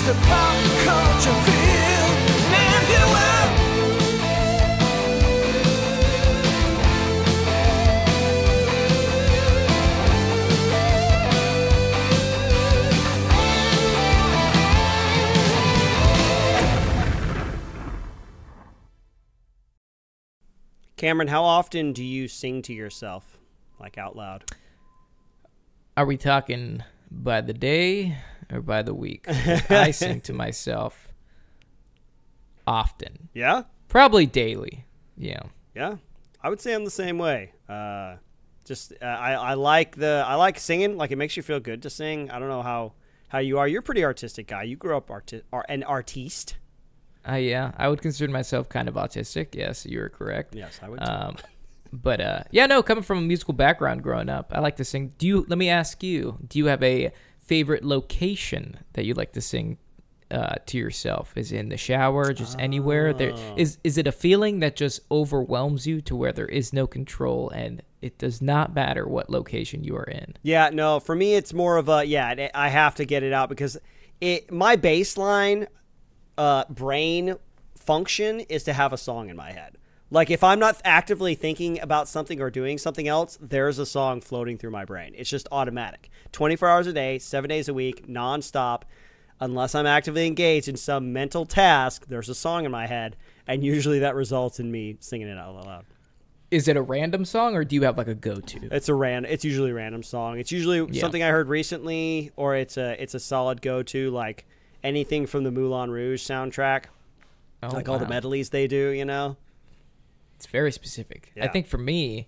the pop culture field, and you will. Cameron, how often do you sing to yourself, like out loud? Are we talking by the day or by the week? I sing to myself often. Yeah? Probably daily. Yeah. Yeah. I would say I'm the same way. I like singing. Like, it makes you feel good to sing. I don't know how you are. You're a pretty artistic guy. You grew up an artiste. Yeah, I would consider myself kind of autistic. Yes, you are correct. Yes, I would too. But yeah, no, coming from a musical background growing up, I like to sing. Let me ask you, do you have a favorite location that you like to sing to yourself? Is it in the shower, just anywhere? Is it a feeling that just overwhelms you to where there is no control and it does not matter what location you are in? Yeah, no, for me it's more of I have to get it out because my baseline brain function is to have a song in my head. Like, if I'm not actively thinking about something or doing something else, there's a song floating through my brain. It's just automatic. 24 hours a day, 7 days a week, nonstop. Unless I'm actively engaged in some mental task, there's a song in my head, and usually that results in me singing it out loud. Is it a random song, or do you have like a go-to? It's usually a random song. It's usually something I heard recently, or it's a solid go-to, like anything from the Moulin Rouge soundtrack, all the medleys they do, you know? It's very specific. Yeah. I think for me,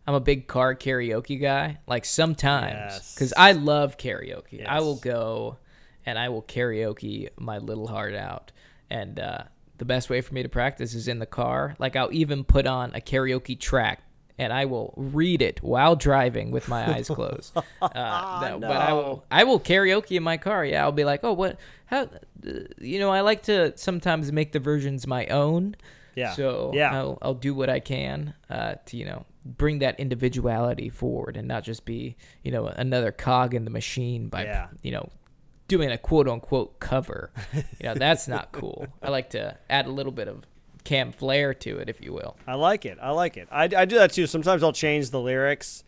I'm a big car karaoke guy. Like, sometimes, because I love karaoke. Yes. I will go and I will karaoke my little heart out. And the best way for me to practice is in the car. Like, I'll even put on a karaoke track and I will read it while driving with my eyes closed. But I will karaoke in my car. Yeah, I'll be like, I like to sometimes make the versions my own. Yeah. So I'll do what I can to bring that individuality forward and not just be another cog in the machine by doing a quote unquote cover. That's not cool. I like to add a little bit of Cam flair to it, if you will. I like it. I do that too. Sometimes I'll change the lyrics,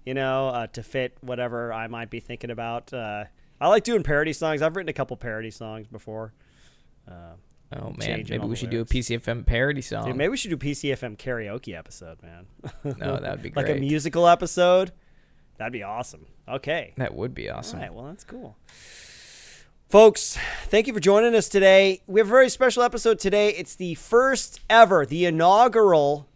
to fit whatever I might be thinking about. I like doing parody songs. I've written a couple parody songs before. Oh, man. Maybe we should do a PCFM parody song. Dude, maybe we should do PCFM karaoke episode, man. No, that would be great. Like a musical episode? That'd be awesome. Okay. That would be awesome. All right, well, that's cool. Folks, thank you for joining us today. We have a very special episode today. It's the first ever, the inaugural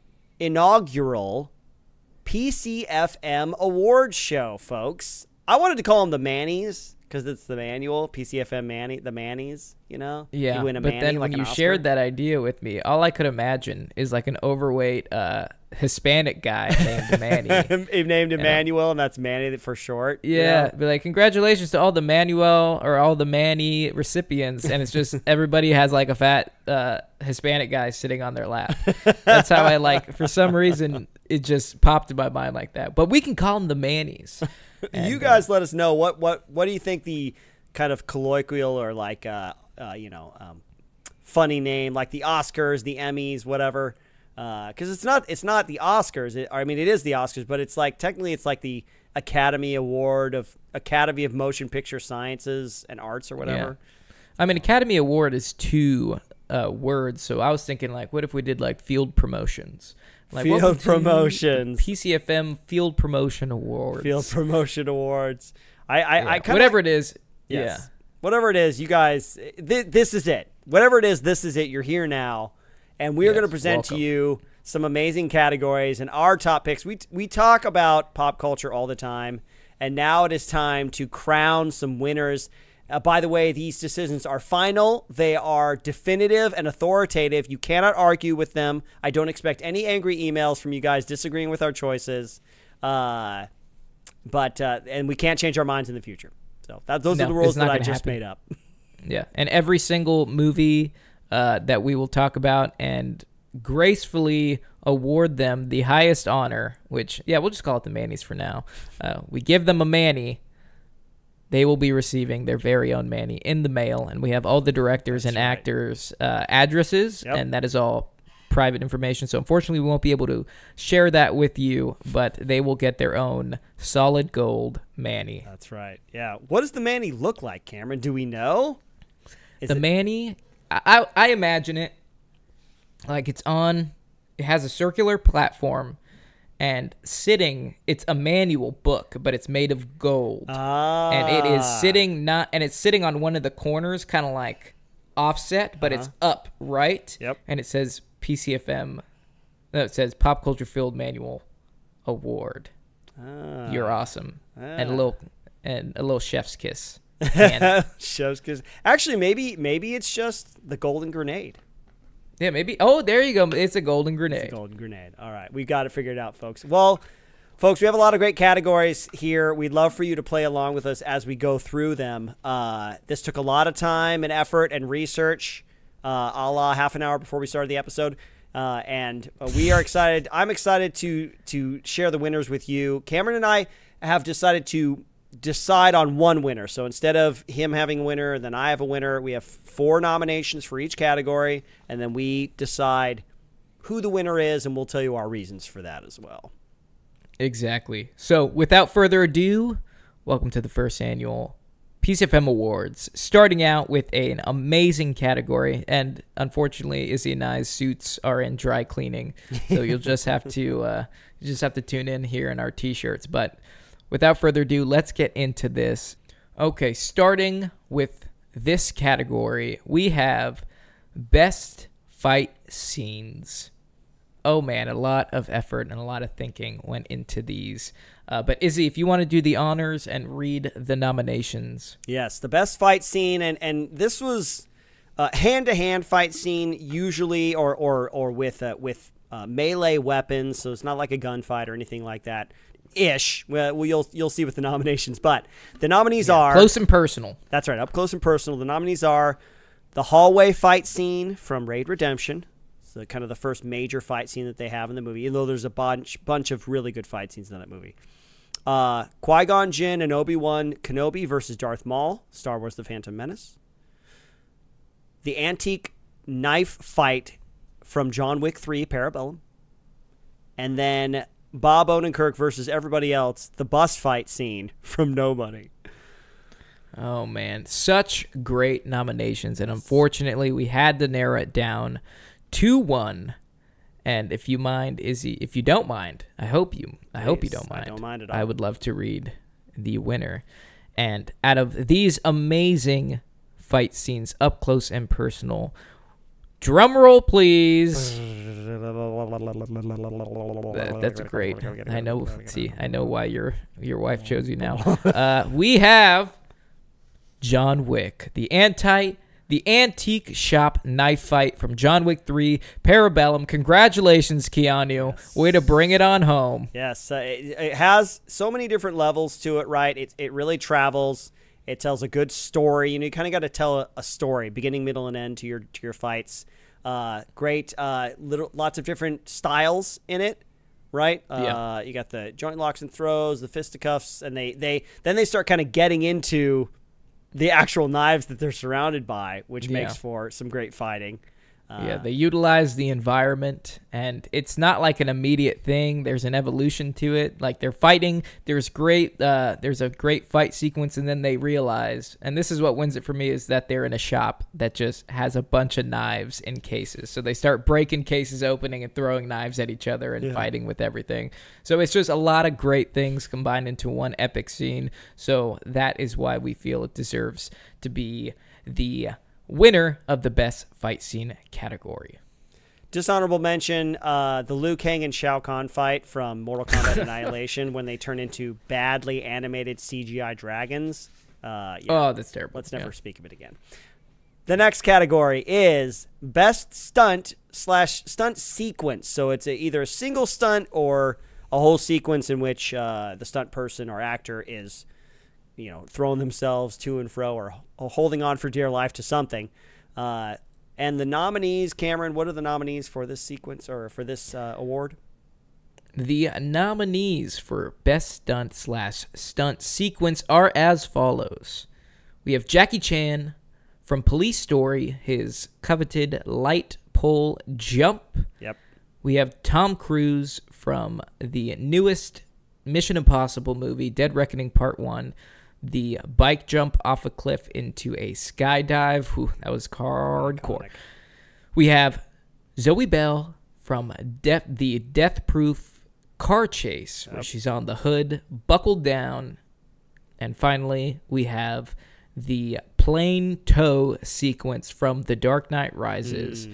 PCFM Awards show, folks. I wanted to call them the Mannies because it's the annual PCFM the Mannies, Yeah, you win a but Manny, then like when an you Oscar. shared that idea with me, all I could imagine is like an overweight Hispanic guy named Manny. He named Emmanuel, and that's Manny for short. Yeah, be like, congratulations to all the Manuel or all the Manny recipients, and it's just everybody has like a fat Hispanic guy sitting on their lap. That's how I for some reason, it just popped in my mind like that. But we can call them the Mannies. And, you guys let us know what do you think the kind of colloquial or funny name, like the Oscars, the Emmys, whatever. Because it's not the Oscars. It is the Oscars, but it's like technically it's like the Academy Award of Academy of Motion Picture Sciences and Arts or whatever. Yeah. Academy Award is two words, so I was thinking what if we did field promotions? Field promotions. PCFM Field Promotion Awards. Field Promotion Awards. I whatever it is. Yes. Yeah. Whatever it is, you guys, this is it. Whatever it is, this is it. You're here now. And we are going to present to you some amazing categories and our top picks. We talk about pop culture all the time, and now it is time to crown some winners. By the way, these decisions are final. They are definitive and authoritative. You cannot argue with them. I don't expect any angry emails from you guys disagreeing with our choices. And we can't change our minds in the future. So those are the rules that I just made up. Yeah, and every single movie that we will talk about and gracefully award them the highest honor, which, we'll just call it the Mannies for now. We give them a Manny, they will be receiving their very own Manny in the mail, and we have all the directors and actors' addresses, and that is all private information. So unfortunately, we won't be able to share that with you, but they will get their own solid gold Manny. That's right. Yeah. What does the Manny look like, Cameron? Do we know? Manny, I imagine it like it has a circular platform. And it's a manual book, but it's made of gold. And it is sitting it's sitting on one of the corners, kind of like offset, but it's up, right? Yep. And it says it says Pop Culture Field Manual Award. You're awesome. And a little chef's kiss. Chef's kiss. Actually, maybe it's just the golden grenade. Yeah, maybe. Oh, there you go. It's a golden grenade. It's a golden grenade. All right. We got it figured out, folks. Well, folks, we have a lot of great categories here. We'd love for you to play along with us as we go through them. This took a lot of time and effort and research, a la half an hour before we started the episode. And we are excited. I'm excited to share the winners with you. Cameron and I have decided to decide on one winner. So instead of him having a winner, then I have a winner. We have 4 nominations for each category, and then we decide who the winner is, and we'll tell you our reasons for that as well. Exactly. So without further ado, welcome to the first annual PCFM Awards, starting out with an amazing category, and unfortunately Izzy and I's suits are in dry cleaning, so you'll just have to tune in here in our t-shirts. But without further ado, let's get into this. Okay, starting with this category, we have Best Fight Scenes. Oh man, a lot of effort and a lot of thinking went into these. But Izzy, if you want to do the honors and read the nominations. Yes, the best fight scene, and this was hand-to-hand fight scene usually, or with melee weapons, so it's not like a gunfight or anything like that. Well, you'll see with the nominations, but the nominees are close and personal. That's right, up close and personal. The nominees are the hallway fight scene from Raid Redemption, so kind of the first major fight scene that they have in the movie, even though there's a bunch of really good fight scenes in that movie. Qui-Gon Jinn and Obi-Wan Kenobi versus Darth Maul, Star Wars: The Phantom Menace. The antique knife fight from John Wick 3, Parabellum. And then Bob Odenkirk versus everybody else, the bus fight scene from Nobody. Oh, man. Such great nominations. And unfortunately, we had to narrow it down to one. And if you mind, Izzy, if you don't mind, I hope you don't mind. I don't mind at all. I would love to read the winner. And out of these amazing fight scenes, up close and personal, drum roll, please. That's great. I know. See, I know why your wife chose you now. We have John Wick, the antique shop knife fight from John Wick 3, Parabellum. Congratulations, Keanu. Yes. Way to bring it on home. Yes, it has so many different levels to it, right? It really travels. It tells a good story. You kind of got to tell a story, beginning, middle, and end to your fights. Great, lots of different styles in it, right? You got the joint locks and throws, the fisticuffs, and then they start kind of getting into the actual knives that they're surrounded by, which makes for some great fighting. They utilize the environment, and it's not like an immediate thing. There's an evolution to it. Like, they're fighting. There's a great fight sequence, and then they realize, and this is what wins it for me, is that they're in a shop that just has a bunch of knives in cases. So they start breaking cases opening and throwing knives at each other and fighting with everything. So it's just a lot of great things combined into one epic scene. So that is why we feel it deserves to be the winner of the best fight scene category. Dishonorable mention, the Liu Kang and Shao Kahn fight from Mortal Kombat Annihilation when they turn into badly animated CGI dragons. Oh, that's terrible. Let's never speak of it again. The next category is best stunt / stunt sequence. So it's either a single stunt or a whole sequence in which the stunt person or actor is throwing themselves to and fro or holding on for dear life to something. And the nominees, Cameron, what are the nominees for this sequence or for this award? The nominees for Best Stunt/Stunt Sequence are as follows. We have Jackie Chan from Police Story, his coveted light pole jump. Yep. We have Tom Cruise from the newest Mission Impossible movie, Dead Reckoning Part 1, the bike jump off a cliff into a skydive. Whew, that was hardcore. Iconic. We have Zoe Bell from the death-proof car chase, where she's on the hood, buckled down. And finally, we have the plane tow sequence from The Dark Knight Rises.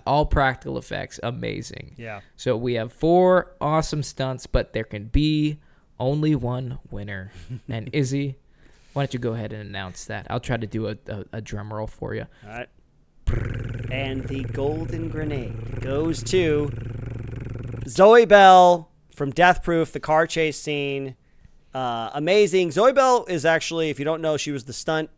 All practical effects, amazing. Yeah. So we have 4 awesome stunts, but there can be only one winner. And Izzy, why don't you go ahead and announce that? I'll try to do a drum roll for you. All right. And the golden grenade goes to Zoe Bell from Death Proof, the car chase scene. Amazing. Zoe Bell is actually, if you don't know, she was the stunt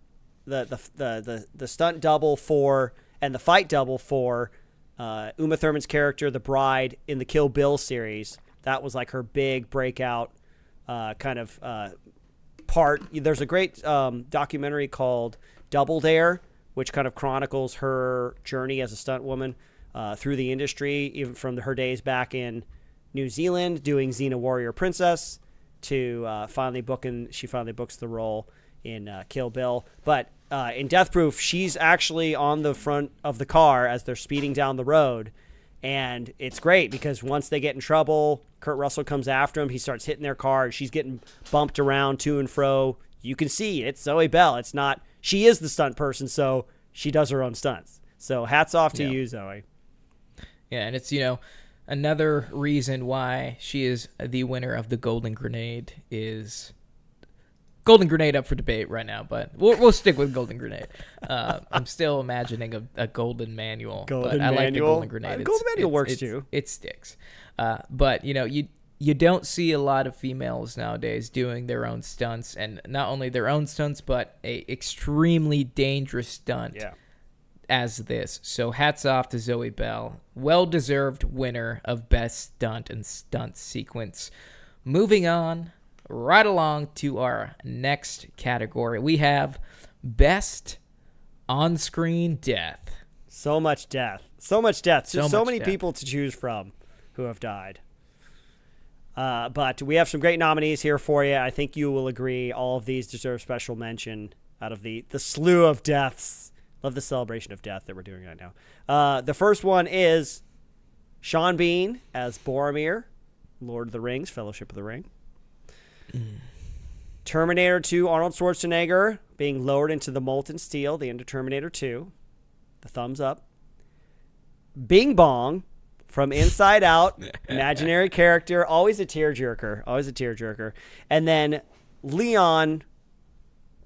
double for and the fight double for Uma Thurman's character, the bride, in the Kill Bill series. That was like her big breakout part. There's a great documentary called Double Dare, which kind of chronicles her journey as a stunt woman through the industry, even from her days back in New Zealand doing Xena Warrior Princess to she finally books the role in Kill Bill. But in Death Proof, she's actually on the front of the car as they're speeding down the road. And it's great because once they get in trouble, Kurt Russell comes after him. He starts hitting their car, and she's getting bumped around to and fro. You can see it's Zoe Bell. It's not, she is the stunt person, so she does her own stunts. So hats off to you, Zoe. Yeah, and it's, another reason why she is the winner of the Golden Grenade is Golden Grenade up for debate right now, but we'll stick with Golden Grenade. I'm still imagining a Golden Manual, but I like the Golden Grenade. Golden Manual works too. It sticks. But, you don't see a lot of females nowadays doing their own stunts, and not only their own stunts, but a extremely dangerous stunt as this. So hats off to Zoe Bell. Well-deserved winner of Best Stunt and Stunt Sequence. Moving on right along to our next category. We have Best On-Screen Death. So much death. So much death. So many death. people to choose from who have died. But we have some great nominees here for you. I think you will agree all of these deserve special mention out of the slew of deaths. Love the celebration of death that we're doing right now. The first one is Sean Bean as Boromir, Lord of the Rings, Fellowship of the Ring. Terminator 2, Arnold Schwarzenegger being lowered into the molten steel, the end of Terminator 2. The thumbs up. Bing Bong from Inside Out, imaginary character, always a tearjerker. And then Leon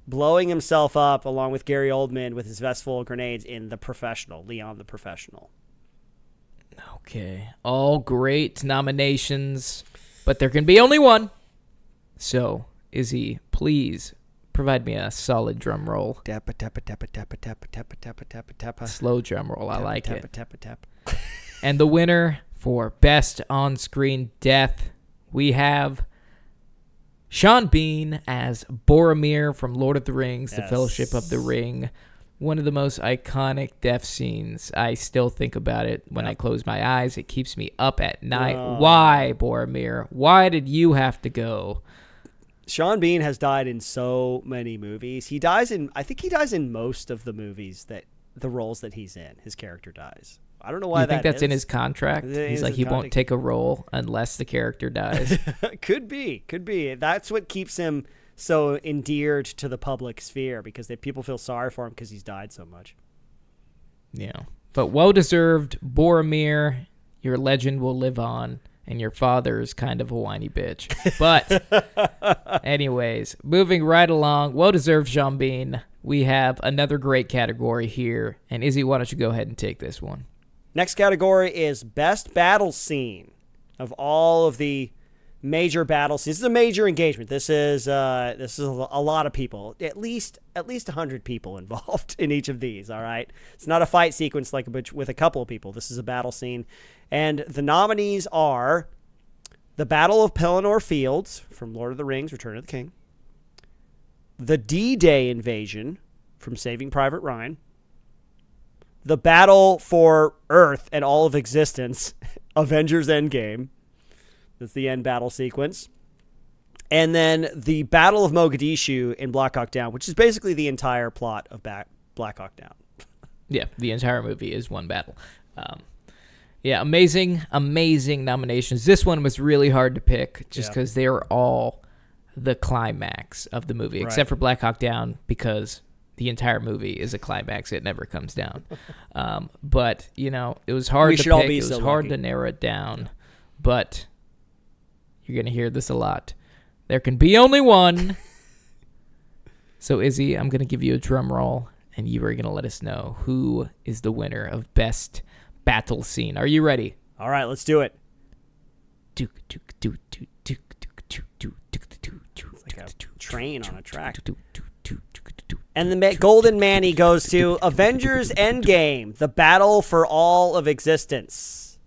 blowing himself up along with Gary Oldman with his vest full of grenades in The Professional, Leon the Professional. Okay, all great nominations, but there can be only one. So, Izzy, please provide me a solid drum roll. Tappa, tappa, tappa, tappa, tappa, tappa, tappa, tappa, tappa. Slow drum roll, I like tappa, it. Tappa, tappa, And the winner for Best On-Screen Death, we have Sean Bean as Boromir from Lord of the Rings, The Fellowship of the Ring. One of the most iconic death scenes. I still think about it when I close my eyes. It keeps me up at night. Why, Boromir? Why did you have to go? Sean Bean has died in so many movies. I think he dies in most of the movies that the roles that he's in. His character dies. I don't know why you think that's in his contract? He's like, he won't take a role unless the character dies. Could be. That's what keeps him so endeared to the public sphere, because people feel sorry for him because he's died so much. Yeah. But well-deserved, Boromir, your legend will live on, and your father is kind of a whiny bitch. But anyways, moving right along, well-deserved Sean Bean. We have another great category here. And Izzy, why don't you go ahead and take this one? Next category is Best Battle Scene of all of the major battle scenes. This is a major engagement. This is a lot of people, at least 100 people involved in each of these. All right, it's not a fight sequence like with a couple of people. This is a battle scene, and the nominees are the Battle of Pelennor Fields from Lord of the Rings, Return of the King, the D-Day invasion from Saving Private Ryan, the battle for Earth and all of existence, Avengers Endgame. That's the end battle sequence. And then the Battle of Mogadishu in Black Hawk Down, which is basically the entire plot of Black Hawk Down. Yeah, the entire movie is one battle. Yeah, amazing nominations. This one was really hard to pick just because they were all the climax of the movie, except for Black Hawk Down, because the entire movie is a climax. It never comes down. But, you know, it was hard to pick. It was hard to narrow it down. But you're going to hear this a lot. There can be only one. So, Izzy, I'm going to give you a drum roll, and you are going to let us know who is the winner of Best Battle Scene. Are you ready? All right, let's do it. It's like a train on a track. And the Golden Manny goes to Avengers Endgame, the battle for all of existence.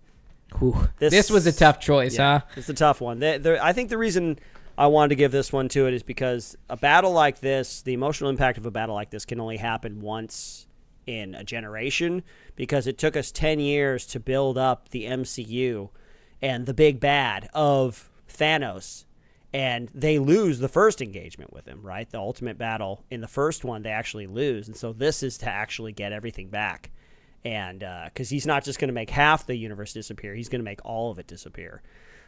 This was a tough choice, huh? It's a tough one. I think the reason I wanted to give this one to it is because a battle like this, the emotional impact of a battle like this can only happen once in a generation, because it took us 10 years to build up the MCU and the big bad of Thanos. And they lose the first engagement with him, right? The ultimate battle in the first one, they actually lose. And so this is to actually get everything back. And because he's not just going to make half the universe disappear, he's going to make all of it disappear.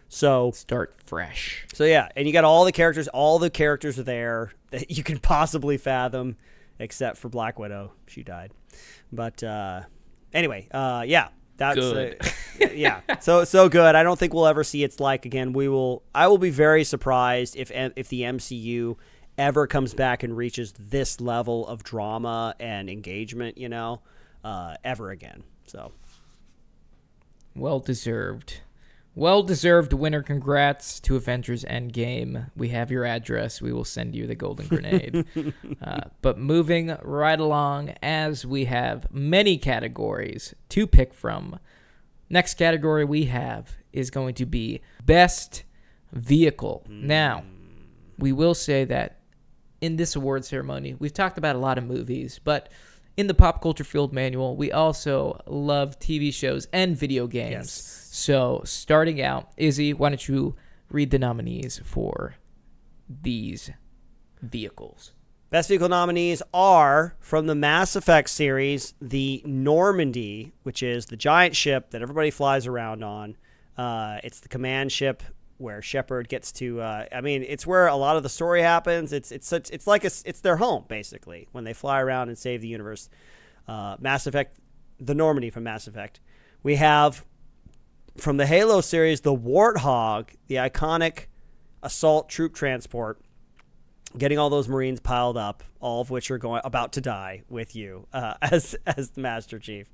So start fresh. So yeah, and you got all the characters are there that you can possibly fathom, except for Black Widow. She died. But anyway, yeah. That's good. Yeah. So good. I don't think we'll ever see its like again. I will be very surprised if the MCU ever comes back and reaches this level of drama and engagement, ever again. So well deserved. Well-deserved winner. Congrats to Avengers Endgame. We have your address. We will send you the golden grenade. But moving right along, as we have many categories to pick from, next category we have is going to be Best Vehicle. Now, we will say that in this award ceremony, we've talked about a lot of movies, but in the Pop Culture Field Manual, we also love TV shows and video games. Yes. So, starting out, Izzy, why don't you read the nominees for these vehicles? Best Vehicle nominees are, from the Mass Effect series, the Normandy, which is the giant ship that everybody flies around on. It's the command ship where Shepard gets to. It's where a lot of the story happens. It's their home basically when they fly around and save the universe. Mass Effect, the Normandy from Mass Effect. We have, from the Halo series, the Warthog, the iconic assault troop transport, getting all those Marines piled up, all of which are about to die with you as the Master Chief.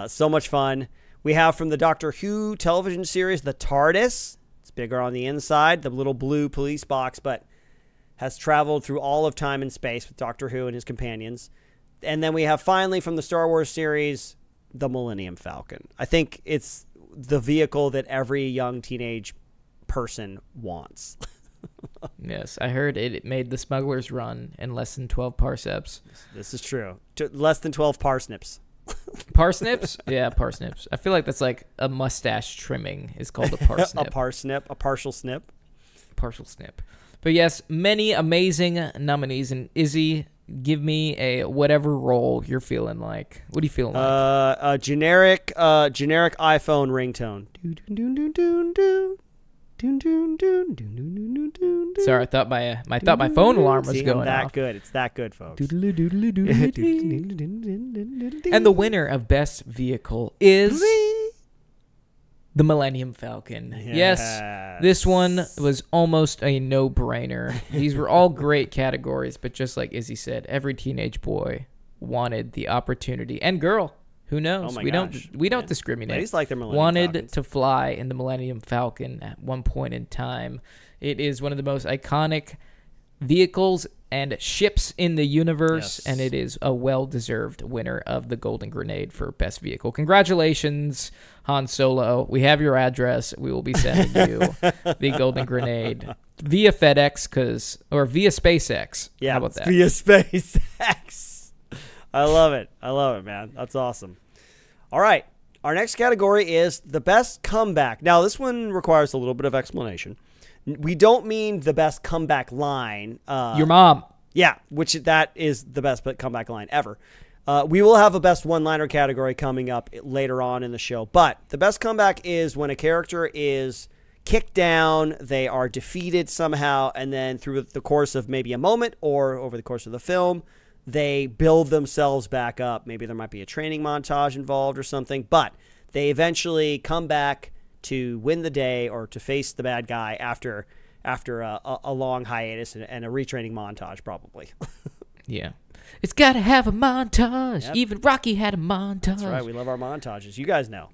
So much fun. We have, from the Doctor Who television series, the TARDIS. It's bigger on the inside, the little blue police box, but has traveled through all of time and space with Doctor Who and his companions. And then we have, finally, from the Star Wars series, the Millennium Falcon. I think it's the vehicle that every young teenage person wants. Yes, I heard it made the smugglers run in less than 12 parsecs. This is true. Less than 12 parsnips. Parsnips? Yeah, parsnips. I feel like that's like a mustache trimming is called a parsnip. A parsnip, a partial snip. Partial snip. But yes, many amazing nominees. And Izzy, give me a whatever role you're feeling like. What are you feeling like? A generic iPhone ringtone. Sorry, I thought my phone alarm was going off. Good. It's that good, folks. And the winner of Best Vehicle is the Millennium Falcon. Yes, this one was almost a no-brainer. These were all great categories, but just like Izzy said, every teenage boy wanted the opportunity, and girl, who knows? We don't discriminate. Ladies like their Millennium Wanted Falcons. to fly in the Millennium Falcon at one point in time. It is one of the most iconic vehicles and ships in the universe, Yes. and it is a well-deserved winner of the Golden Grenade for Best Vehicle. Congratulations, Han Solo. We have your address. We will be sending you the Golden Grenade via FedEx or via SpaceX. Yeah, How about that? via SpaceX. I love it. I love it, man. That's awesome. All right. Our next category is the best comeback. Now, this one requires a little bit of explanation. We don't mean the best comeback line. Your mom. Yeah, which that is the best comeback line ever. We will have a best one-liner category coming up later on in the show. But the best comeback is when a character is kicked down, they are defeated somehow, and then through the course of maybe a moment or over the course of the film, they build themselves back up. Maybe there might be a training montage involved or something, but they eventually come back to win the day or to face the bad guy after a long hiatus and a retraining montage, probably. Yeah. It's got to have a montage. Yep. Even Rocky had a montage. That's right. We love our montages. You guys know.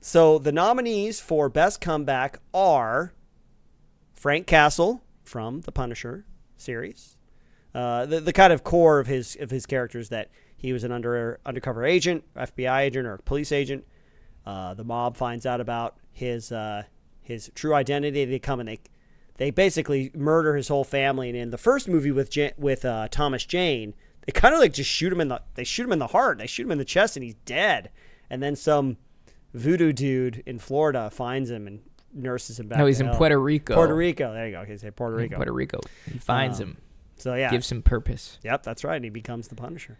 So the nominees for Best Comeback are Frank Castle from the Punisher series. The kind of core of his characters that he was an undercover agent, FBI agent, or police agent. The mob finds out about his true identity. They come and they basically murder his whole family. And in the first movie with Thomas Jane, they kind of like just shoot him in the heart. They shoot him in the chest, and he's dead. And then some voodoo dude in Florida finds him and nurses him back. No, he's to in hell. Puerto Rico. Puerto Rico. There you go. Okay, say Puerto Rico. Puerto Rico. He finds him. So yeah, Gives him purpose. Yep, that's right. And he becomes the Punisher.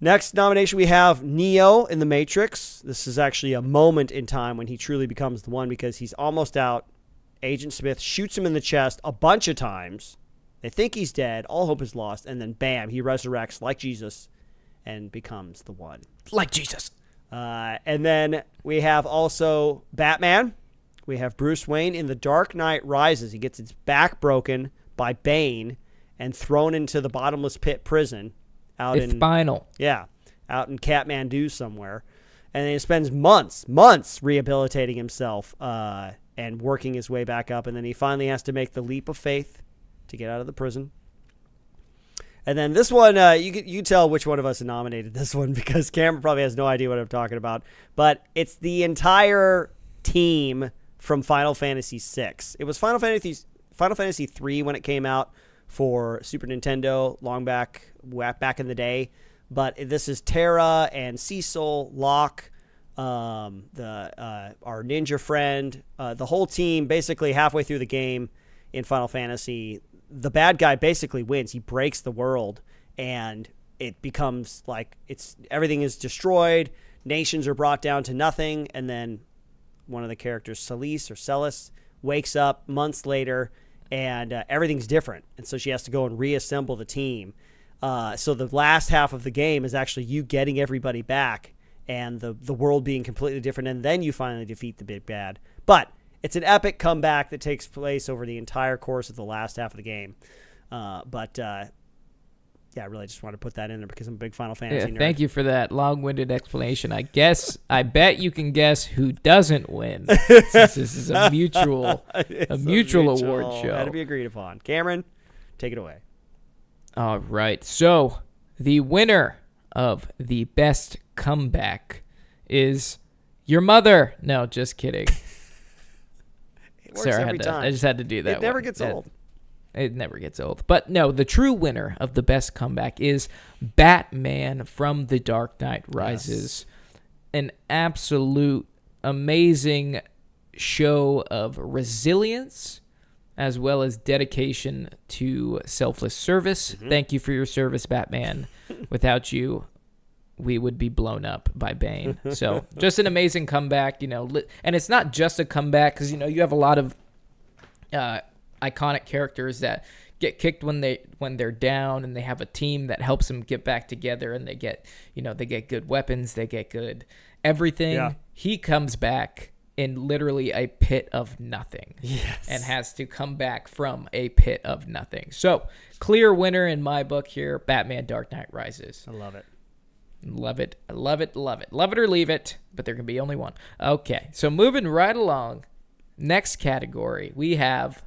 Next nomination, we have Neo in The Matrix. This is actually a moment in time when he truly becomes the one because he's almost out. Agent Smith shoots him in the chest a bunch of times. They think he's dead. All hope is lost. And then, bam, he resurrects like Jesus and becomes the one. Like Jesus. And then we have also Batman. We have Bruce Wayne in The Dark Knight Rises. He gets his back broken by Bane and thrown into the bottomless pit prison. Out in Kathmandu somewhere. And then he spends months rehabilitating himself and working his way back up. And then he finally has to make the leap of faith to get out of the prison. And then this one, you tell which one of us nominated this one because Cameron probably has no idea what I'm talking about. But it's the entire team from Final Fantasy VI. It was Final Fantasy 3 when it came out for Super Nintendo long back in the day, but this is Terra and Cecil, Locke, our ninja friend, the whole team. Basically, halfway through the game in Final Fantasy, the bad guy basically wins. He breaks the world, and it becomes like everything is destroyed. Nations are brought down to nothing, and then one of the characters, Celis, wakes up months later. And everything's different. And so she has to go and reassemble the team. So the last half of the game is actually you getting everybody back and the world being completely different. And then you finally defeat the big bad. But it's an epic comeback that takes place over the entire course of the last half of the game. Yeah, I really just want to put that in there because I'm a big Final Fantasy nerd. Thank you for that long-winded explanation. I bet you can guess who doesn't win. Since this is a mutual award show. Had to be agreed upon. Cameron, take it away. All right. So the winner of the best comeback is your mother. No, just kidding. It works Sorry, every time. I just had to do that. It never gets old. It never gets old. But no, the true winner of the best comeback is Batman from The Dark Knight Rises. Yes. An absolute amazing show of resilience as well as dedication to selfless service. Mm-hmm. Thank you for your service, Batman. Without you, we would be blown up by Bane. So just an amazing comeback, and it's not just a comeback because, you have a lot of iconic characters that get kicked when they're down, and they have a team that helps them get back together, and they get good weapons, they get good everything. Yeah. He comes back in literally a pit of nothing. Yes. And has to come back from a pit of nothing. So, clear winner in my book here, Batman Dark Knight Rises. I love it. Love it. Love it. Love it. Love it or leave it, but there can be only one. Okay, so moving right along, next category, we have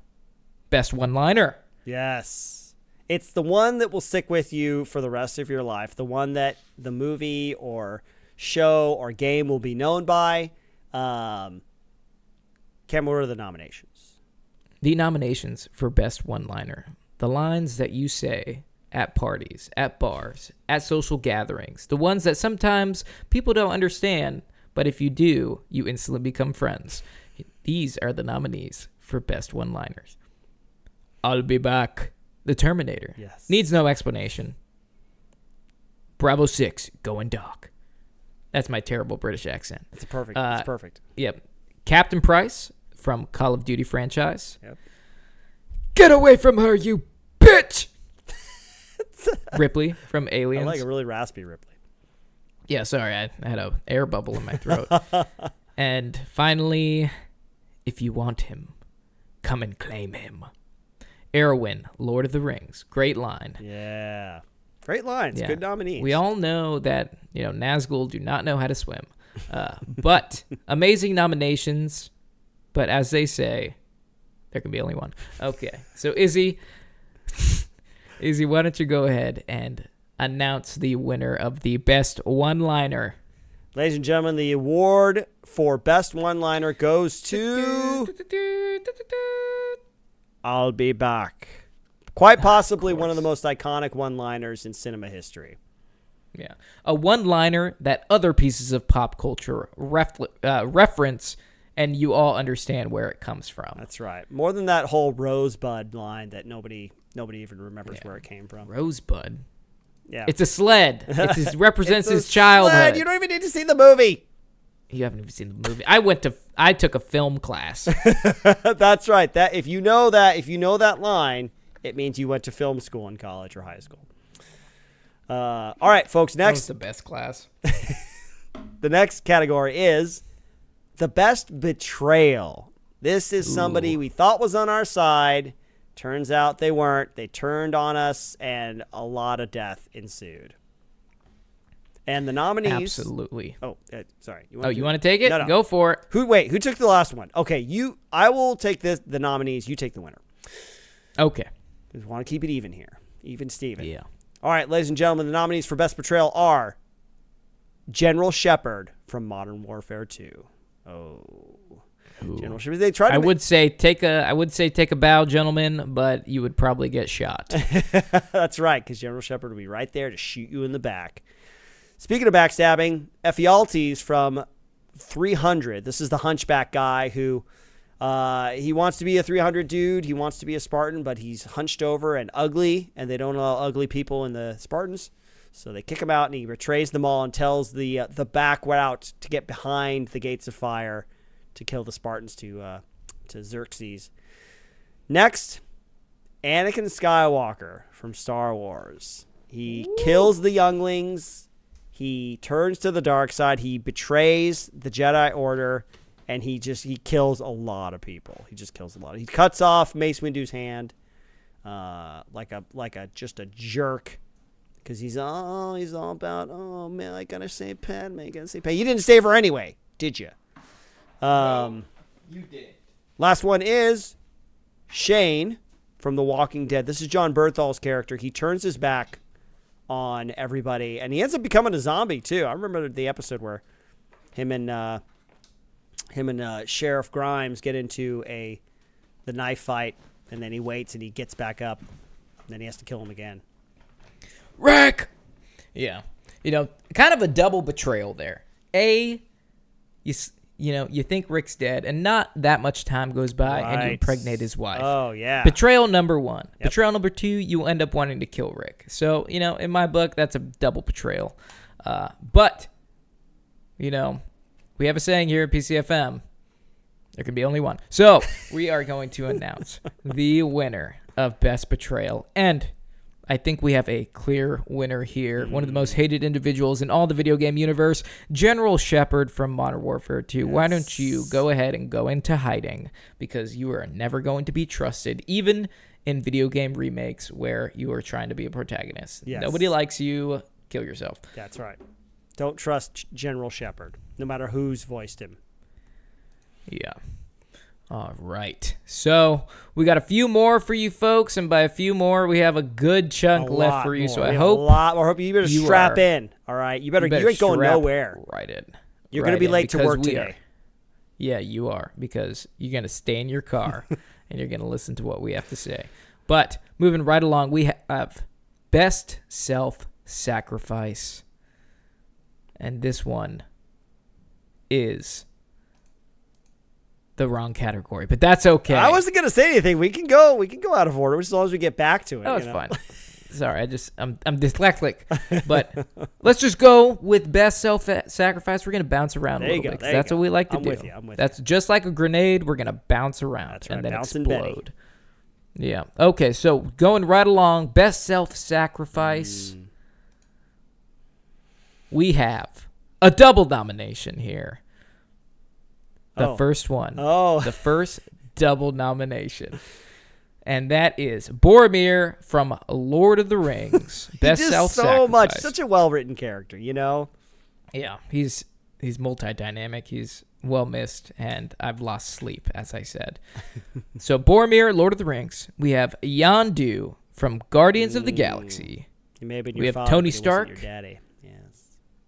Best One-Liner. Yes. It's the one that will stick with you for the rest of your life. The one that the movie or show or game will be known by. Cam, what are the nominations? The nominations for Best One-Liner. The lines that you say at parties, at bars, at social gatherings. The ones that sometimes people don't understand, but if you do, you instantly become friends. These are the nominees for Best One-Liners. I'll be back. The Terminator. Yes. Needs no explanation. Bravo 6, going dark. That's my terrible British accent. It's perfect. It's perfect. Yep. Captain Price from Call of Duty franchise. Yep. Get away from her, you bitch! Ripley from Aliens. I like a really raspy Ripley. Yeah, sorry. I had an air bubble in my throat. And finally, if you want him, come and claim him. Erwin, Lord of the Rings. Great line. Yeah. Great lines. Yeah. Good nominees. We all know that, Nazgul do not know how to swim. But amazing nominations. But as they say, there can be only one. Okay. So, Izzy, why don't you go ahead and announce the winner of the Best One-Liner? Ladies and gentlemen, the award for Best One-Liner goes to... I'll be back. Quite possibly one of the most iconic one-liners in cinema history. Yeah. A one-liner that other pieces of pop culture reference, and you all understand where it comes from. That's right. More than that whole Rosebud line that nobody even remembers where it came from. Rosebud? Yeah. It's a sled. It represents It's a his childhood. sled. You don't even need to see the movie. You haven't even seen the movie. I took a film class. That's right. That if you know that line, it means you went to film school in college or high school. All right, folks. That was Next, the best class. the next category is the best betrayal. This is somebody we thought was on our side. Turns out they weren't. They turned on us, and a lot of death ensued. And the nominees. Absolutely. Oh, sorry. You want to take it? No. Go for it. Who took the last one? Okay, I will take the nominees. You take the winner. Okay. We want to keep it even here. Even Steven. Yeah. All right, ladies and gentlemen, the nominees for Best Betrayal are General Shepard from Modern Warfare 2. Oh. Ooh. General Shepard. They tried to I would say take a bow, gentlemen, but you would probably get shot. That's right, because General Shepard will be right there to shoot you in the back. Speaking of backstabbing, Ephialtes from 300. This is the hunchback guy who he wants to be a 300 dude. He wants to be a Spartan, but he's hunched over and ugly, and they don't allow ugly people in the Spartans. So they kick him out, and he betrays them all and tells the back route to get behind the gates of fire to kill the Spartans to Xerxes. Next, Anakin Skywalker from Star Wars. He kills the younglings. He turns to the dark side. He betrays the Jedi Order, and he kills a lot of people. He just kills a lot. He cuts off Mace Windu's hand, like a just a jerk, because he's all about, oh man, I gotta save Padme. You didn't save her anyway, did you? You did. Last one is Shane from The Walking Dead. This is John Berthal's character. He turns his back on everybody, and he ends up becoming a zombie too. I remember the episode where him and Sheriff Grimes get into the knife fight, and then he waits and he gets back up, and then he has to kill him again. Rick! Yeah. Kind of a double betrayal there. You think Rick's dead, and not that much time goes by, and you impregnate his wife. Oh, yeah. Betrayal number one. Yep. Betrayal number two, you end up wanting to kill Rick. So, in my book, that's a double betrayal. But, we have a saying here at PCFM, there can be only one. So, we are going to announce the winner of Best Betrayal, and I think we have a clear winner here. One of the most hated individuals in all the video game universe, General Shepard from Modern Warfare 2. Yes. Why don't you go ahead and go into hiding? Because you are never going to be trusted, even in video game remakes where you are trying to be a protagonist. Yes. Nobody likes you. Kill yourself. That's right. Don't trust General Shepard, no matter who's voiced him. Yeah. All right. So we got a few more for you folks, and by a few more, we have a good chunk left for you. More. So I we hope a lot more. Hope you better strap in. All right, you ain't going nowhere. Right in. You're gonna be late to work today. Yeah, you are, because you're gonna stay in your car and you're gonna listen to what we have to say. But moving right along, we have best self-sacrifice, and this one is the wrong category, but that's okay. I wasn't gonna say anything. We can go out of order as long as we get back to it. Oh, it's fine. Sorry, I'm dyslexic, but let's just go with best self-sacrifice. We're gonna bounce around a little bit, because that's what we like to do. I'm with that's you. Just like a grenade. We're gonna bounce around and then explode. Yeah. Okay. So going right along, best self-sacrifice. We have a double nomination here. The first one. The first double nomination. And that is Boromir from Lord of the Rings. Best self-sacrifice. So much. Such a well-written character, you know? Yeah. He's multi-dynamic. He's well missed, and I've lost sleep, as I said. So Boromir, Lord of the Rings. We have Yondu from Guardians of the Galaxy. He may have been your we have father, Tony but he Stark. wasn't your daddy. Yes.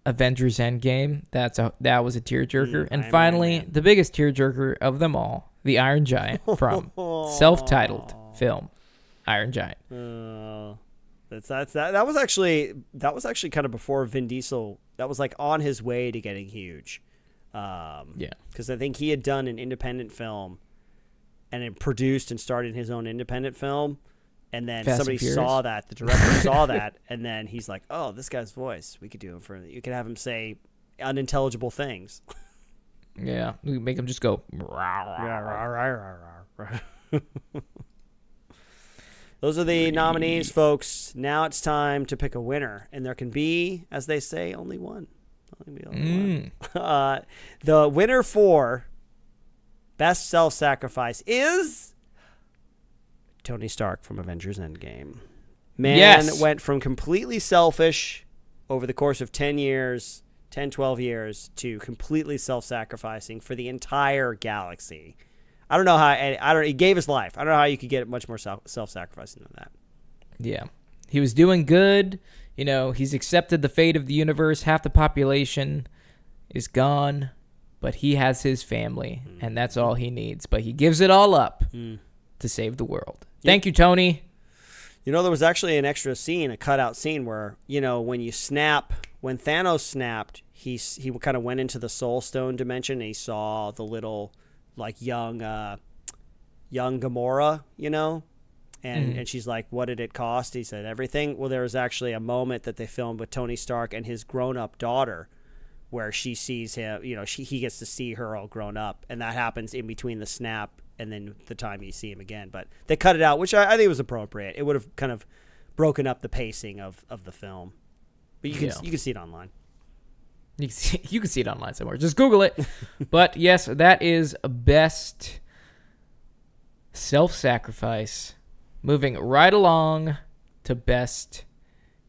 Avengers Endgame. that was a tearjerker. And finally, the biggest tearjerker of them all, the Iron Giant from self-titled film Iron Giant. That was actually kind of before Vin Diesel. That was like on his way to getting huge. Because I think he had done an independent film and it produced and started his own independent film. And then somebody saw that, the director saw that, and then he's like, "Oh, this guy's voice, we could do it for you. You could have him say unintelligible things." Yeah, we make him just go. Those are the nominees, folks. Now it's time to pick a winner, and there can be, as they say, only one. One. The winner for best self-sacrifice is Tony Stark from Avengers Endgame. Man went from completely selfish over the course of 12 years, to completely self-sacrificing for the entire galaxy. I don't know how. He gave his life. I don't know how you could get much more self-sacrificing than that. Yeah, he was doing good. You know, he's accepted the fate of the universe. Half the population is gone, but he has his family, and that's all he needs. But he gives it all up to save the world. Thank you, Tony. You know, there was actually an extra scene, a cutout scene, where, you know, when Thanos snapped, he kind of went into the Soul Stone dimension, and he saw the little, like, young Gamora, you know? And she's like, what did it cost? He said, everything. Well, there was actually a moment that they filmed with Tony Stark and his grown-up daughter where she sees him, you know, he gets to see her all grown up. And that happens in between the snap and then the time you see him again. But they cut it out, which I think was appropriate. It would have kind of broken up the pacing of the film. But you can see it online. You can see it online somewhere. Just Google it. But, yes, that is best self-sacrifice. Moving right along to best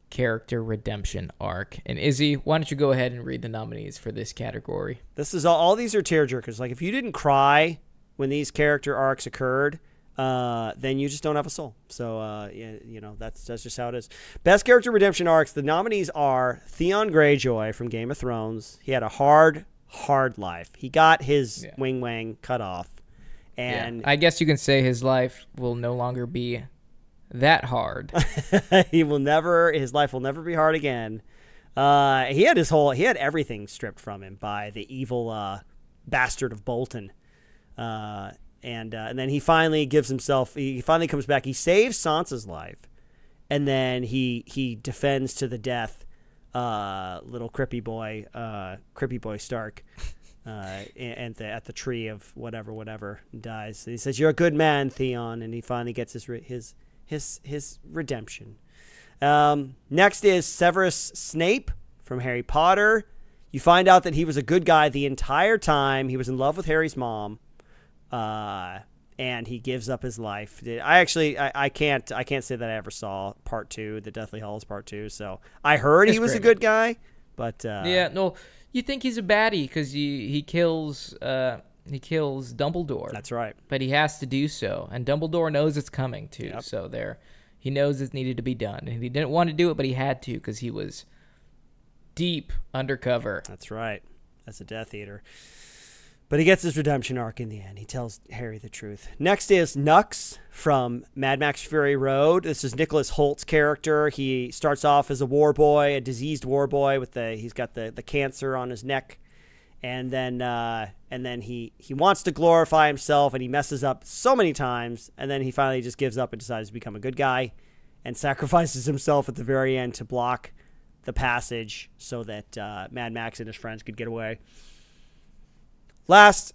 character redemption arc. And Izzy, why don't you go ahead and read the nominees for this category? This is all these are tearjerkers. Like, if you didn't cry when these character arcs occurred, then you just don't have a soul. So, you know, that's just how it is. Best character redemption arcs. The nominees are Theon Greyjoy from Game of Thrones. He had a hard life. He got his wing cut off. And I guess you can say his life will no longer be that hard. His life will never be hard again. He had everything stripped from him by the evil bastard of Bolton. And then he finally comes back. He saves Sansa's life. And then he defends to the death little Crippy boy Stark. And at the tree of whatever dies. He says, "You're a good man, Theon," and he finally gets his redemption. Next is Severus Snape from Harry Potter. You find out that he was a good guy the entire time. He was in love with Harry's mom, and he gives up his life. I can't say that I ever saw Part 2, the Deathly Hallows Part 2. So I heard he was a good guy, but No. You think he's a baddie because he kills He kills Dumbledore. That's right. But he has to do so, and Dumbledore knows it's coming too. Yep. So he knows it needed to be done, and he didn't want to do it, but he had to because he was deep undercover. That's right. That's a Death Eater. But he gets his redemption arc in the end. He tells Harry the truth. Next is Nux from Mad Max Fury Road. This is Nicholas Holt's character. He starts off as a war boy, a diseased war boy he's got the cancer on his neck. And then he wants to glorify himself, and he messes up so many times, and then he finally just gives up and decides to become a good guy and sacrifices himself at the very end to block the passage so that Mad Max and his friends could get away. Last,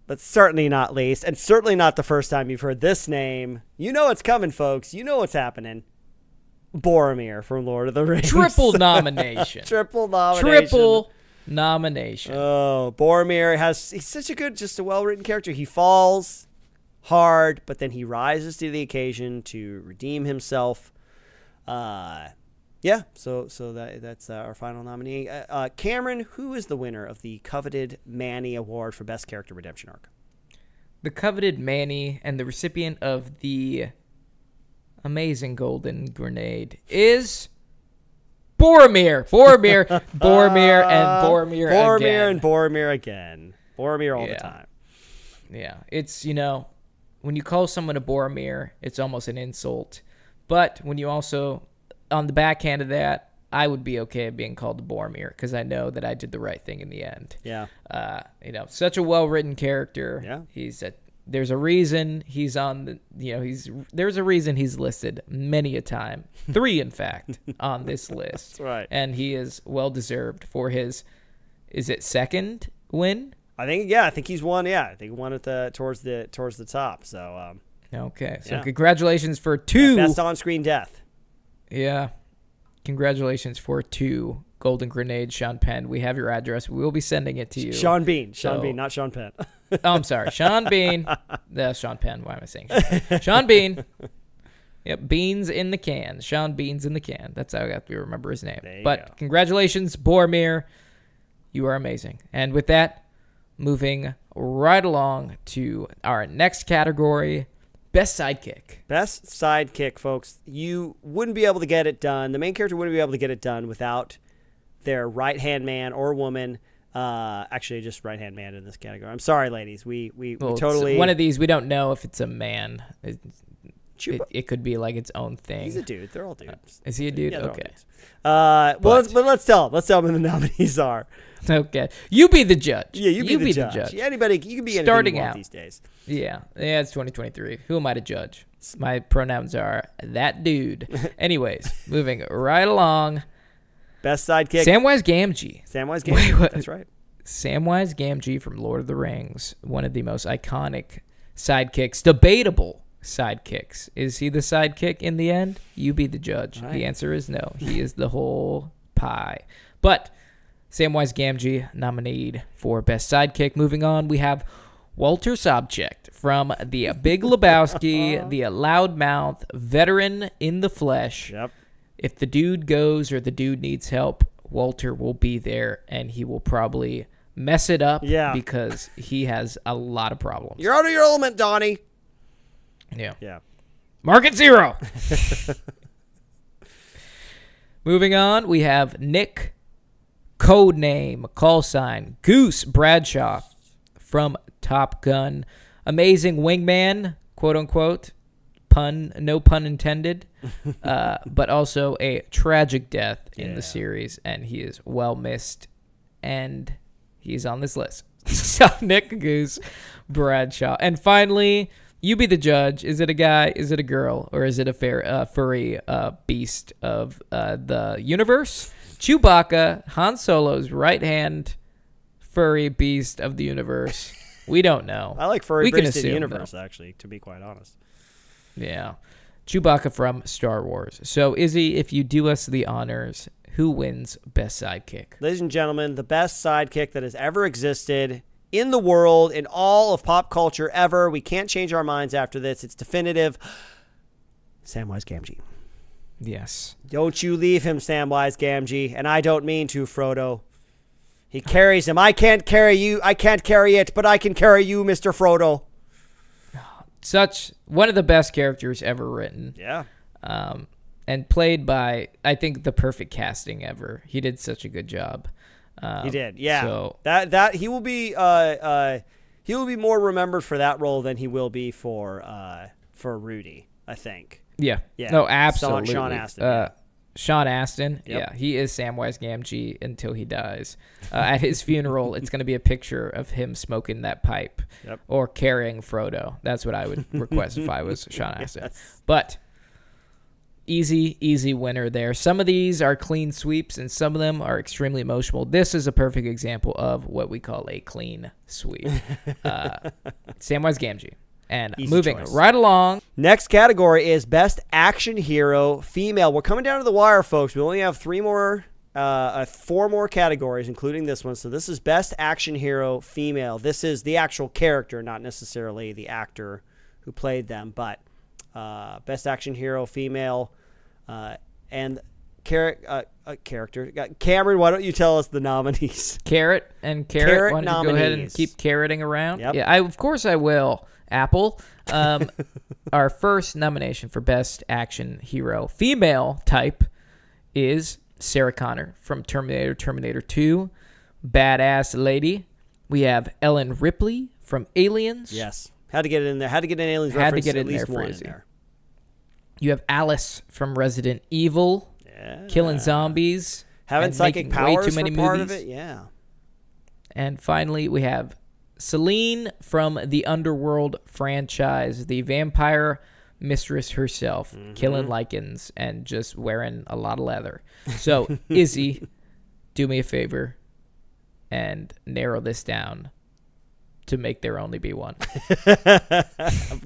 but certainly not least, and certainly not the first time you've heard this name, you know it's coming, folks. You know what's happening. Boromir from Lord of the Rings. Triple nomination. Triple nomination. Oh, Boromir he's such a good, just a well-written character. He falls hard, but then he rises to the occasion to redeem himself. Yeah, so that's our final nominee. Cameron, who is the winner of the coveted Manny Award for Best Character Redemption Arc? The coveted Manny and the recipient of the amazing golden grenade is Boromir. Boromir and Boromir again. Boromir all the time. Yeah, it's, when you call someone a Boromir, it's almost an insult. But when you also, on the backhand of that, I would be okay being called a Boromir because I know that I did the right thing in the end. Yeah. Such a well-written character. Yeah. There's a reason he's on there's a reason he's listed many a time. 3, in fact, on this list. That's right. And he is well-deserved for his, is it second win? I think he's won. Yeah, I think he won it towards the top. So okay, so congratulations for 2 best on-screen death. Yeah, congratulations for 2 golden grenades, Sean Penn. We have your address. We will be sending it to you. Sean Bean, not Sean Penn. Oh, I'm sorry, Sean Bean. That's Sean Penn. Why am I saying Sean Penn? Sean Bean? Yep, beans in the can. Sean Beans in the can. That's how I have to remember his name. But congratulations, Boromir. You are amazing. And with that, moving right along to our next category, Best Sidekick. Best Sidekick, folks. You wouldn't be able to get it done. The main character wouldn't be able to get it done without their right-hand man or woman. Actually, just right-hand man in this category. I'm sorry, ladies. We totally... One of these, we don't know if it's a man. It could be like its own thing. He's a dude. They're all dudes. Is he a dude? Yeah, okay. Let's tell them who the nominees are. Okay. You be the judge. Yeah, you be the judge. Anybody, you can be anything starting you want out these days. Yeah, it's 2023. Who am I to judge? My pronouns are that dude. Anyways, moving right along. Best sidekick. Samwise Gamgee. That's right. Samwise Gamgee from Lord of the Rings. One of the most iconic sidekicks. Debatable sidekicks. Is he the sidekick in the end? You be the judge. Right. The answer is no. He is the whole pie. But Samwise Gamgee nominated for Best Sidekick. Moving on, we have Walter Sobchak from The Big Lebowski, the loudmouth veteran in the flesh. Yep. If the dude goes or the dude needs help, Walter will be there, and he will probably mess it up because he has a lot of problems. You're out of your element, Donnie. Yeah. Market 0. Moving on, we have Nick, codename, call sign, Goose Bradshaw from Top Gun. Amazing wingman, quote unquote. No pun intended. But also a tragic death in the series, and he is well missed, and he's on this list. So Nick Goose Bradshaw. And finally, you be the judge. Is it a guy? Is it a girl? Or is it a furry beast of the universe? Chewbacca, Han Solo's right-hand furry beast of the universe. We don't know. I like furry beast of the universe, actually, to be quite honest. Yeah. Chewbacca from Star Wars. So, Izzy, if you do us the honors, who wins Best Sidekick? Ladies and gentlemen, the best sidekick that has ever existed in the world, in all of pop culture ever. We can't change our minds after this. It's definitive. Samwise Gamgee. Yes. Don't you leave him, Samwise Gamgee. And I don't mean to, Frodo. He carries him. I can't carry you. I can't carry it, but I can carry you, Mr. Frodo. Such one of the best characters ever written. Yeah. And played by, I think, the perfect casting ever. He did such a good job. He did. Yeah. So that he will be more remembered for that role than he will be for Rudy, I think. yeah. Yeah. No, absolutely. Sean Astin. Yeah. Sean Astin, Yep. yeah, he is Samwise Gamgee until he dies. At his funeral, it's going to be a picture of him smoking that pipe Yep. or carrying Frodo. That's what I would request if I was Sean Astin. Yes. But easy winner there. Some of these are clean sweeps, and some of them are extremely emotional. This is a perfect example of what we call a clean sweep. Samwise Gamgee. And Easy moving choice. right along. Next category is Best Action Hero Female. We're coming down to the wire, folks. We only have four more categories, including this one. So this is Best Action Hero Female. This is the actual character, not necessarily the actor who played them, but Best Action Hero Female and character. Cameron, why don't you tell us the nominees? Carrot. Why don't you go ahead and nominees. keep carroting around? Yep. Yeah, of course I will. Apple. Our first nomination for Best Action Hero Female type is Sarah Connor from Terminator 2, Badass Lady. We have Ellen Ripley from Aliens. Yes. Had to get it in there. Had to get an Aliens Had to reference. get it at in least there for one in Izzy. there. You have Alice from Resident Evil, Yeah. killing zombies. Having and psychic making way powers too many for part movies. of it. Yeah. And finally, we have Celine from the Underworld franchise, the vampire mistress herself, killing lichens and just wearing a lot of leather. So, Izzy, do me a favor and narrow this down to make there only be one.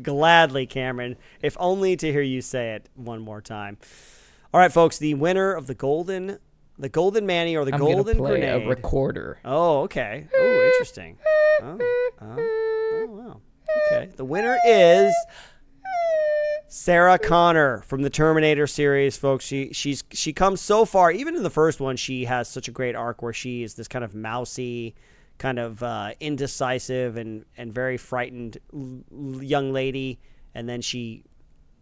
Gladly, Cameron, if only to hear you say it one more time. All right, folks, the winner of the Golden Manny or the I'm Golden gonna play Grenade. a recorder. Oh, okay. Oh, interesting. Oh, wow. Okay. The winner is Sarah Connor from the Terminator series, folks. She comes so far. Even in the first one, she has such a great arc where she is this kind of mousy, kind of indecisive and very frightened young lady, and then she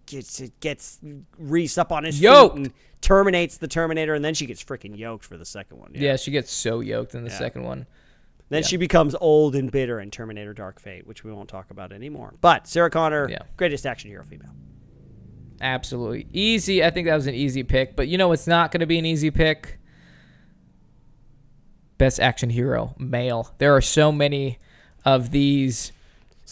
gets Reese up on his Yoked. feet and terminates the Terminator, and then she gets freaking yoked for the second one. Yeah, she gets so yoked in the second one. Then she becomes old and bitter in Terminator Dark Fate, which we won't talk about anymore. But Sarah Connor, greatest action hero female. Absolutely. Easy. I think that was an easy pick. But you know what's not going to be an easy pick? Best action hero male. There are so many of these,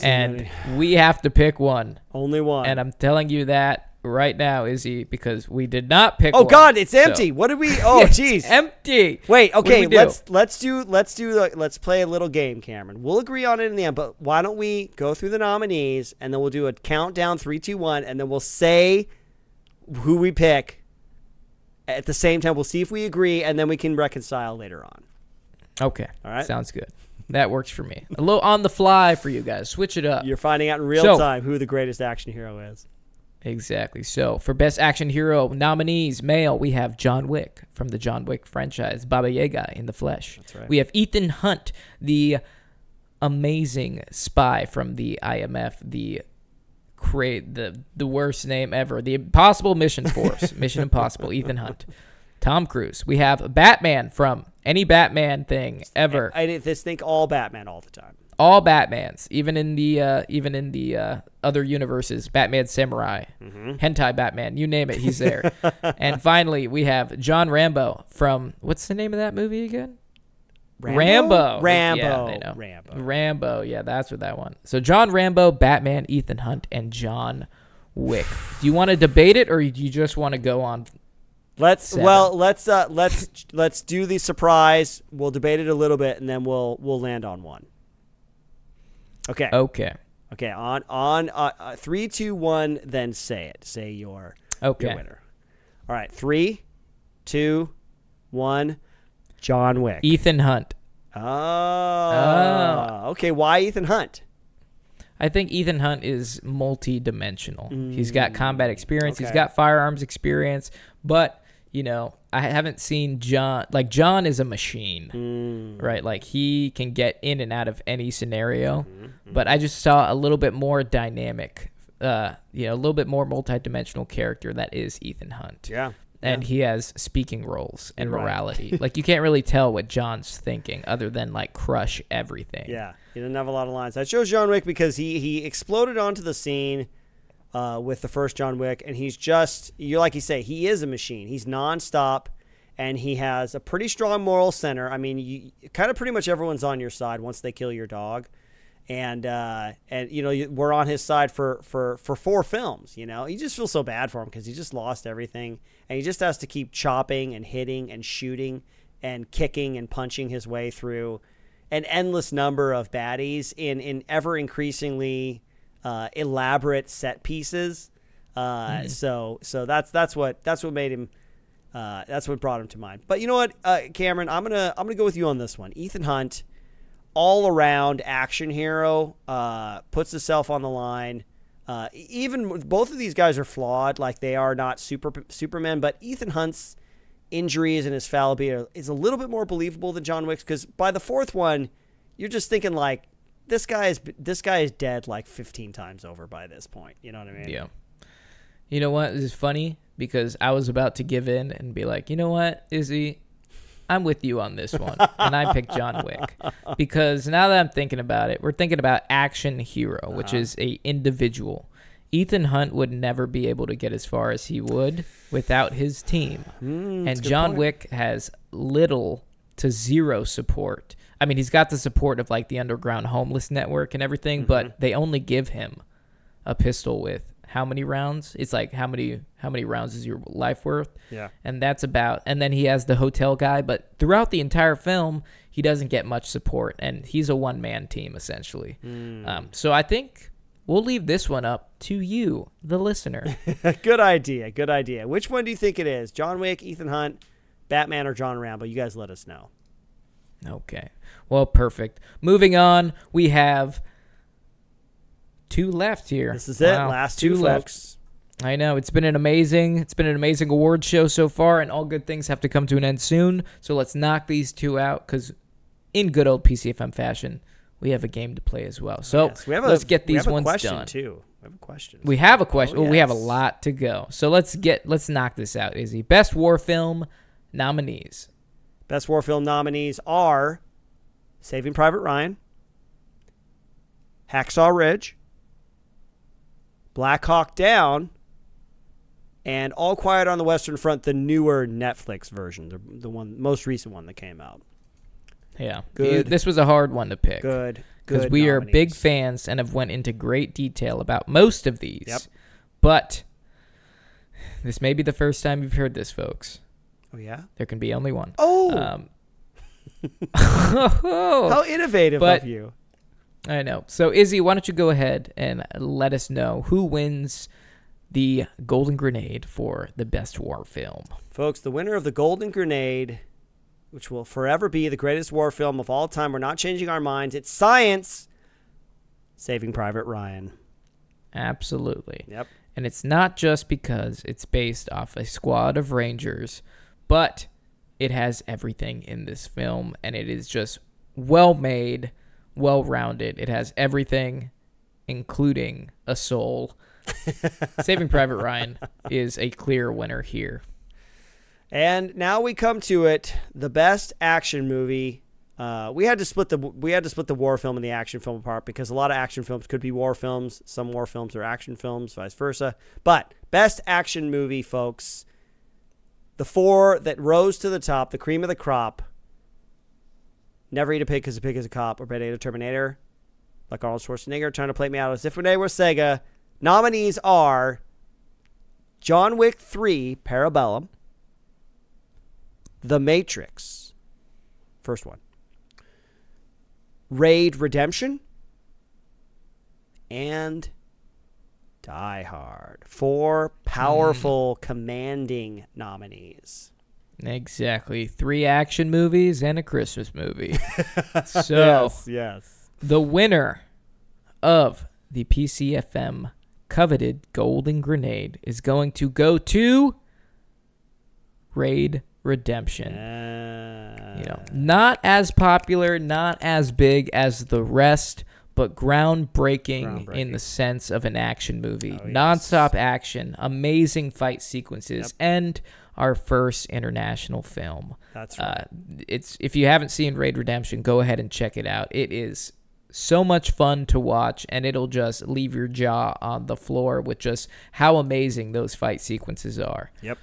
and we have to pick one. Only one. And I'm telling you that right now, Izzy, because we did not pick one. Oh God, it's empty. What did we? Oh, jeez, empty. Wait, okay, What let's play a little game, Cameron. We'll agree on it in the end, but why don't we go through the nominees and then we'll do a countdown, 3, 2, 1, and then we'll say who we pick at the same time. We'll see if we agree, and then we can reconcile later on. Okay. All right. Sounds good. That works for me. A little on the fly for you guys. Switch it up. You're finding out in real time who the greatest action hero is. Exactly. So for Best Action Hero nominees, male, we have John Wick from the John Wick franchise, Baba Yaga in the flesh. That's right. We have Ethan Hunt, the amazing spy from the IMF, the worst name ever, the Impossible Mission Force, Mission Impossible, Ethan Hunt. Tom Cruise. We have Batman from any Batman thing ever. I just think all Batman all the time. All Batmans, even in the other universes, Batman Samurai, Hentai Batman, you name it, he's there. And finally, we have John Rambo from, what's the name of that movie again? Rambo. Yeah, I know. Rambo. Yeah, that's what that one. So John Rambo, Batman, Ethan Hunt, and John Wick. Do you want to debate it, or do you just want to go on? Let's do the surprise. We'll debate it a little bit, and then we'll land on one. Okay. Okay. On 3, 2, 1. Then say it. Say your winner. All right. 3, 2, 1. John Wick. Ethan Hunt. Oh. Okay. Why Ethan Hunt? I think Ethan Hunt is multi-dimensional. He's got combat experience. Okay. He's got firearms experience. But, I haven't seen John. Like, John is a machine, right? Like, he can get in and out of any scenario. But I just saw a little bit more dynamic, a little bit more multidimensional character that is Ethan Hunt. Yeah. And he has speaking roles and Right. morality. Like, you can't really tell what John's thinking other than, like, crush everything. Yeah, he didn't have a lot of lines. I chose John Wick because he exploded onto the scene with the first John Wick, and he's just, like you say, he is a machine. He's nonstop, and he has a pretty strong moral center. I mean, kind of pretty much everyone's on your side once they kill your dog. And we're on his side for 4 films. You just feel so bad for him because he just lost everything, and he just has to keep chopping and hitting and shooting and kicking and punching his way through an endless number of baddies in ever increasingly elaborate set pieces. So that's what made him. That's what brought him to mind. But you know what, Cameron, I'm gonna go with you on this one. Ethan Hunt, all around action hero, puts himself on the line. Even both of these guys are flawed, like they are not Superman, but Ethan Hunt's injuries and his fallibility is a little bit more believable than John Wick's, because by the 4th one, you're just thinking like this guy is dead like 15 times over by this point. You know what I mean? Yeah. You know what? This is funny because I was about to give in and be like, you know what, Izzy, I'm with you on this one, and I picked John Wick because now that I'm thinking about it, we're thinking about action hero, which is a individual. Ethan Hunt would never be able to get as far as he would without his team, and John Wick has little to zero support. I mean, he's got the support of like the underground homeless network and everything, but they only give him a pistol with how many rounds? It's like how many rounds is your life worth? Yeah. And that's about, and then he has the hotel guy, but throughout the entire film, he doesn't get much support, and he's a one-man team essentially. So I think we'll leave this one up to you, the listener. Good idea. Which one do you think it is? John Wick, Ethan Hunt, Batman, or John Rambo? You guys let us know. Okay. Well, perfect. Moving on, we have 2 left here. This is it. Last 2 folks. I know. It's been an amazing award show so far, and all good things have to come to an end soon. So let's knock these 2 out, because in good old PCFM fashion, we have a game to play as well. So let's get these ones done. Too. We have a question. We have a question. We have a lot to go. So let's knock this out, Izzy. Best war film nominees. Best war film nominees are Saving Private Ryan, Hacksaw Ridge, Black Hawk Down, and All Quiet on the Western Front, the newer Netflix version, the most recent one that came out. Yeah, this was a hard one to pick. Good, because we are big fans and have went into great detail about most of these. Yep. But this may be the first time you've heard this, folks. Oh yeah, there can be only one. Oh, how innovative of you! I know. So, Izzy, why don't you go ahead and let us know who wins the Golden Grenade for the best war film. Folks, the winner of the Golden Grenade, which will forever be the greatest war film of all time, we're not changing our minds. It's science. Saving Private Ryan. Absolutely. Yep. And it's not just because it's based off a squad of Rangers, but it has everything in this film, and it is just well-made, well-rounded. It has everything, including a soul. Saving Private Ryan is a clear winner here. And now we come to it, the best action movie. We had to split the war film and the action film apart, because a lot of action films could be war films. Some war films are action films, vice versa. But best action movie, folks. The 4 that rose to the top, the cream of the crop. Never Eat a Pig Because a Pig is a Cop, or Predator Terminator. Like Arnold Schwarzenegger trying to play me out as if they were Sega. Nominees are John Wick 3, Parabellum. The Matrix. First one. Raid Redemption. And Die Hard. 4 powerful, commanding nominees. Exactly. 3 action movies and a Christmas movie. So, yes. The winner of the PCFM coveted Golden Grenade is going to go to Raid Redemption. Not as popular, not as big as the rest, but groundbreaking in the sense of an action movie. Nonstop action, amazing fight sequences, and our first international film. That's right. If you haven't seen Raid Redemption, go ahead and check it out. It is so much fun to watch, and it'll just leave your jaw on the floor with just how amazing those fight sequences are. Yep.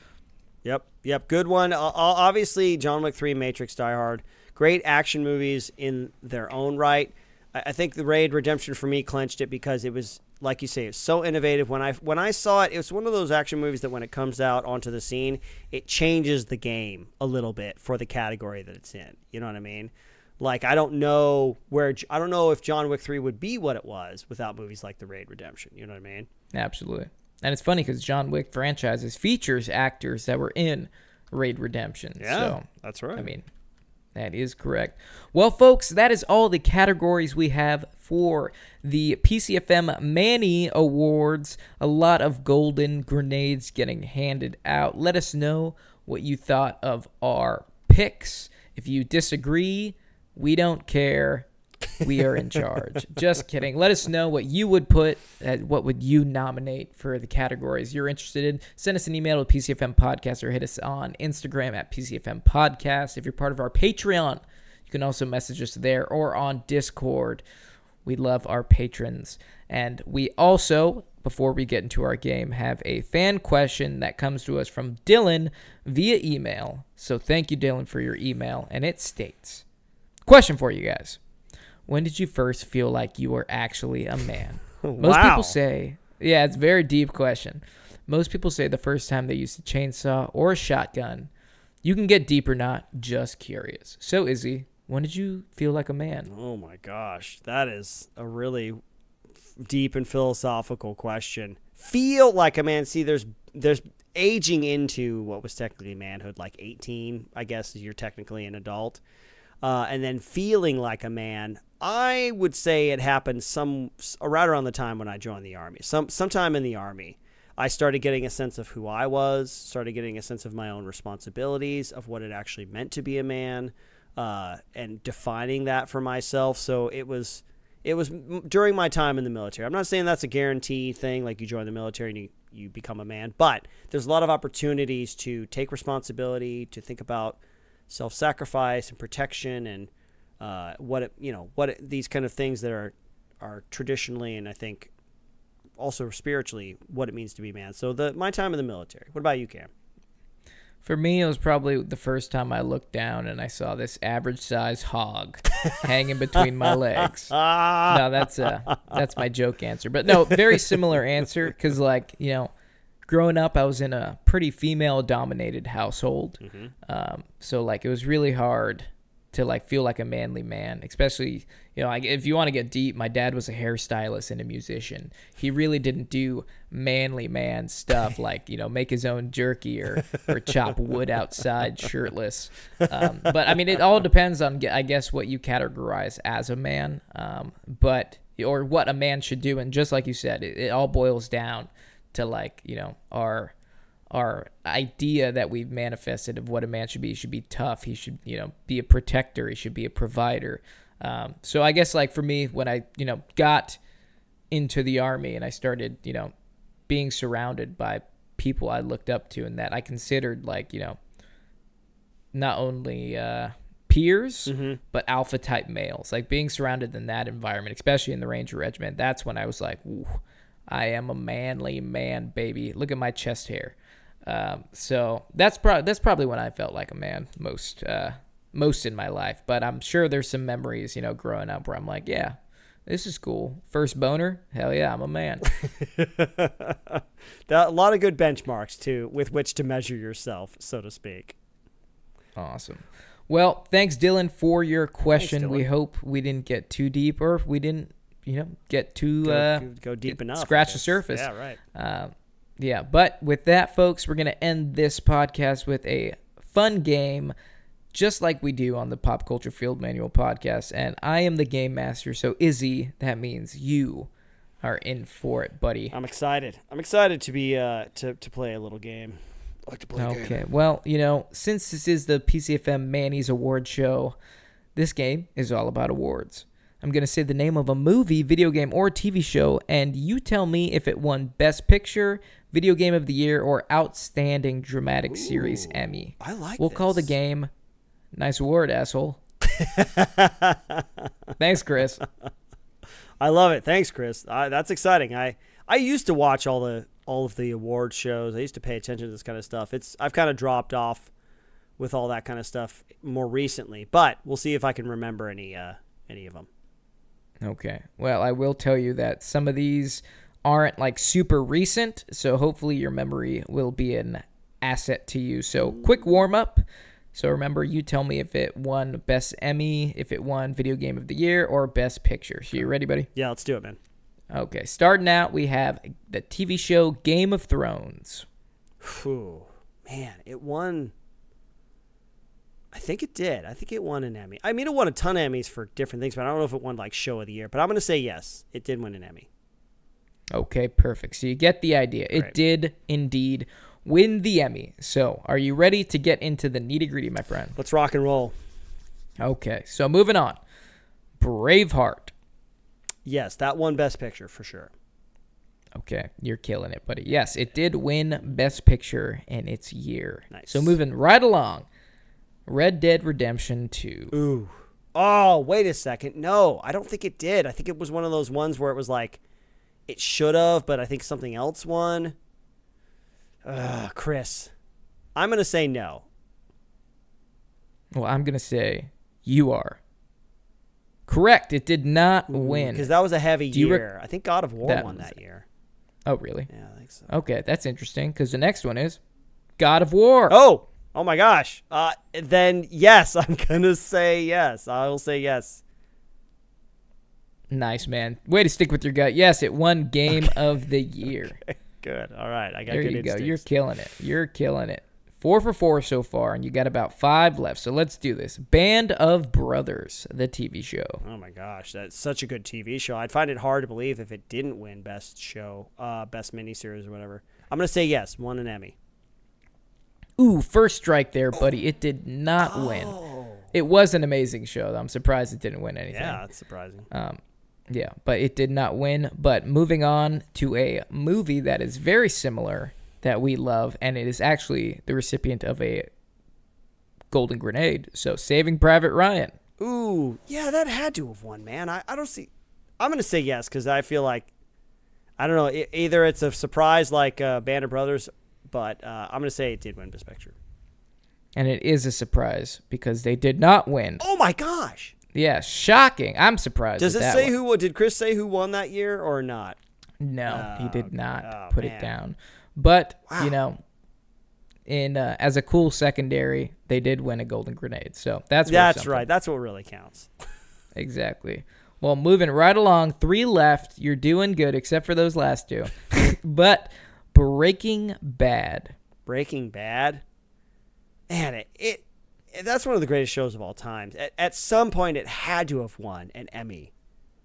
Good one. Obviously, John Wick 3, Matrix, Die Hard, great action movies in their own right. I think the Raid Redemption for me clinched it because it was, like you say, it's so innovative. When I saw it, it was one of those action movies that when it comes out onto the scene, it changes the game a little bit for the category that it's in. You know what I mean? Like, I don't know if John Wick 3 would be what it was without movies like The Raid Redemption. You know what I mean? Absolutely. And it's funny because John Wick franchises features actors that were in Raid Redemption. Yeah, so, that's right. I mean, that is correct. Well, folks, that is all the categories we have for the PCFM Manny Awards. A lot of golden grenades getting handed out. Let us know what you thought of our picks. If you disagree, we don't care. We are in charge. Just kidding. Let us know what you would put, what would you nominate for the categories you're interested in. Send us an email to pcfmpodcast or hit us on Instagram at pcfmpodcast. If you're part of our Patreon, you can also message us there or on Discord. We love our patrons. And we also, before we get into our game, have a fan question that comes to us from Dylan via email. So thank you, Dylan, for your email. And it states, question for you guys. When did you first feel like you were actually a man? Most people say, yeah, it's a very deep question. Most people say the first time they used a chainsaw or a shotgun. You can get deep or not, just curious. So, Izzy, when did you feel like a man? Oh, my gosh. That is a really deep and philosophical question. Feel like a man. See, there's aging into what was technically manhood, like 18, I guess, you're technically an adult. And then feeling like a man, I would say it happened right around the time when I joined the Army. Sometime in the Army, I started getting a sense of who I was, started getting a sense of my own responsibilities, of what it actually meant to be a man, and defining that for myself. So it was during my time in the military. I'm not saying that's a guarantee thing, like you join the military and you become a man, but there's a lot of opportunities to take responsibility, to think about self-sacrifice and protection and these kind of things that are traditionally and I think also spiritually what it means to be a man. So my time in the military. What about you, Cam? For me, it was probably the first time I looked down and I saw this average-sized hog hanging between my legs. No, that's my joke answer. But no, very similar answer because, growing up, I was in a pretty female-dominated household. Mm-hmm. So, it was really hard to, feel like a manly man, especially, if you want to get deep, my dad was a hairstylist and a musician. He really didn't do manly man stuff make his own jerky or chop wood outside shirtless. But, I mean, it all depends on, I guess, what you categorize as a man, or what a man should do. And just like you said, it all boils down to our idea that we've manifested of what a man should be. He should be tough. He should, be a protector. He should be a provider. So I guess for me, when I, got into the Army and I started, being surrounded by people I looked up to and that I considered not only, peers, mm-hmm. but alpha type males, being surrounded in that environment, especially in the Ranger Regiment. That's when I was like, ooh, I am a manly man, baby. Look at my chest hair. So that's probably when I felt like a man most in my life. But I'm sure there's some memories, growing up where I'm like, yeah, this is cool. First boner, hell yeah, I'm a man. A lot of good benchmarks too, with which to measure yourself, so to speak. Awesome. Well, thanks, Dylan, for your question. We hope we didn't get too deep, or if we didn't, get too go deep enough, scratch the surface. Yeah, right. Yeah, but with that, folks, we're gonna end this podcast with a fun game, just like we do on the Pop Culture Field Manual podcast. And I am the game master, so Izzy, that means you are in for it, buddy. I'm excited. I'm excited to be to play a little game. I like to play a game. Okay, well, since this is the PCFM Manny's Award Show, this game is all about awards. I'm going to say the name of a movie, video game, or TV show, and you tell me if it won Best Picture, Video Game of the Year, or Outstanding Dramatic Series Emmy. I like We'll call the game Nice Award, asshole. Thanks, Chris. I love it. Thanks, Chris. That's exciting. I used to watch all of the award shows. I used to pay attention to this kind of stuff. I've kind of dropped off with all that kind of stuff more recently, but we'll see if I can remember any of them. Okay. Well, I will tell you that some of these aren't like super recent, so hopefully your memory will be an asset to you. So quick warm up. So remember, you tell me if it won Best Emmy, if it won Video Game of the Year, or Best Picture. So you ready, buddy? Yeah, let's do it, man. Okay. Starting out, we have the TV show Game of Thrones. Whew. Man, it won. I think it did. I think it won an Emmy. I mean, it won a ton of Emmys for different things, but I don't know if it won like Show of the Year. But I'm going to say yes. It did win an Emmy. Okay, perfect. So you get the idea. Great. It did indeed win the Emmy. So are you ready to get into the nitty-gritty, my friend? Let's rock and roll. Okay, so moving on. Braveheart. Yes, that won Best Picture for sure. Okay, you're killing it, buddy. Yes, it did win Best Picture in its year. Nice. So moving right along. Red Dead Redemption 2. Ooh. Oh, wait a second. No, I don't think it did. I think it was one of those ones where it was like, it should have, but I think something else won. Chris. I'm going to say no. Well, I'm going to say you are correct. It did not win. Because that was a heavy year. I think God of War won that year. Oh, really? Yeah, I think so. Okay, that's interesting because the next one is God of War. Oh my gosh. Then yes, I'm going to say yes. I will say yes. Nice, man. Way to stick with your gut. Yes, it won Game of the Year. Okay, good. All right. I got there good you instincts. go. You're killing it. You're killing it. 4 for 4 so far, and you got about 5 left. So let's do this. Band of Brothers, the TV show. Oh my gosh, that's such a good TV show. I'd find it hard to believe if it didn't win Best Show, Best Miniseries or whatever. I'm going to say yes, won an Emmy. Ooh, first strike there, buddy. It did not win. It was an amazing show, though. I'm surprised it didn't win anything. Yeah, that's surprising. Yeah, but it did not win. But moving on to a movie that is very similar that we love, and it is actually the recipient of a Golden Grenade. So Saving Private Ryan. Ooh, yeah, that had to have won, man. I don't see. I'm going to say yes because I feel like, I don't know, either it's a surprise like Band of Brothers, but I'm going to say it did win Best Picture. And it is a surprise because they did not win. Oh my gosh. Yeah, shocking. I'm surprised. Does at it that say one. who? Did Chris say who won that year or not? No, he did not Oh, put man. it down. But, Wow. in as a cool secondary, they did win a Golden Grenade. So that's right. That's what really counts. Exactly. Well, moving right along, 3 left. You're doing good, except for those last 2. But Breaking Bad. Breaking Bad. Man, that's one of the greatest shows of all time. At some point, it had to have won an Emmy,